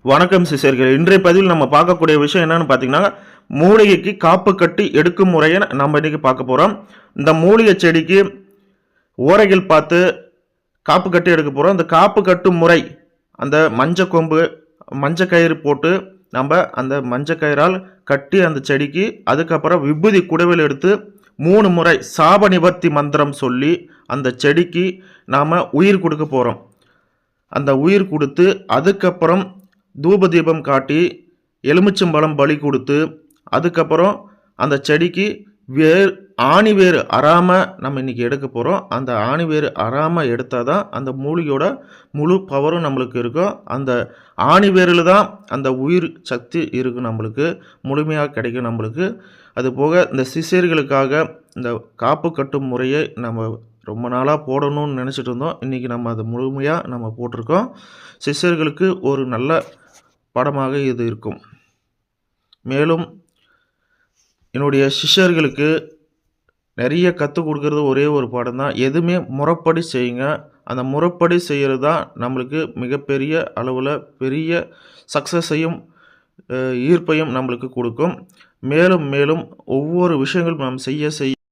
வணக்கம் சிஷியர்களே. இன்றைய பதிவில் நம்ம பார்க்கக்கூடிய விஷயம் என்னன்னு பார்த்தீங்கன்னா, மூலிகைக்கு காப்பு கட்டி எடுக்கும் முறையை நம்ம இன்னைக்கு பார்க்க போறோம். இந்த மூலிகை செடிக்கு ஓரைகள் பார்த்து காப்பு கட்டி எடுக்க போறோம். அந்த காப்பு கட்டும் முறை, அந்த மஞ்ச கொம்பு, மஞ்ச கயிறு போட்டு நம்ம அந்த மஞ்ச கயிறால் கட்டி அந்த செடிக்கு, அதுக்கப்புறம் விபூதி குடுவையில் எடுத்து 3 முறை சாப நிவர்த்தி மந்திரம் சொல்லி அந்த செடிக்கு நாம உயிர் கொடுக்க போறோம். அந்த உயிர் கொடுத்து அதுக்கப்புறம் தூப தீபம் காட்டி எலுமிச்சம்பழம் பலி கொடுத்து அதுக்கப்புறம் அந்த செடிக்கு ஆணி வேர் அறாமல் நம்ம இன்றைக்கி எடுக்க போகிறோம். அந்த ஆணி வேர் அறாமல் எடுத்தால் தான் அந்த மூலிகையோட முழு பவரும் நம்மளுக்கு இருக்கும். அந்த ஆணி வேரில் தான் அந்த உயிர் சக்தி இருக்கும், நம்மளுக்கு முழுமையாக கிடைக்கும் நம்மளுக்கு. அது போக இந்த சிஷியர்களுக்காக இந்த காப்பு கட்டும் முறையை நம்ம ரொம்ப நாளாக போடணும்னு நினச்சிட்டு இருந்தோம். இன்றைக்கி நம்ம அதை முழுமையாக நம்ம போட்டிருக்கோம். சிஷியர்களுக்கு ஒரு நல்ல படமாக இது இருக்கும். மேலும் என்னுடைய சிஷ்யர்களுக்கு நிறைய கற்றுக் கொடுக்கறது ஒரே ஒரு பாடம் தான். எதுவுமே முறைப்படி செய்யுங்க. அந்த முறைப்படி செய்கிறது தான் நம்மளுக்கு மிகப்பெரிய அளவில் பெரிய சக்ஸஸையும் ஈர்ப்பையும் நம்மளுக்கு கொடுக்கும். மேலும் மேலும் ஒவ்வொரு விஷயங்களும் நாம் செய்ய செய்ய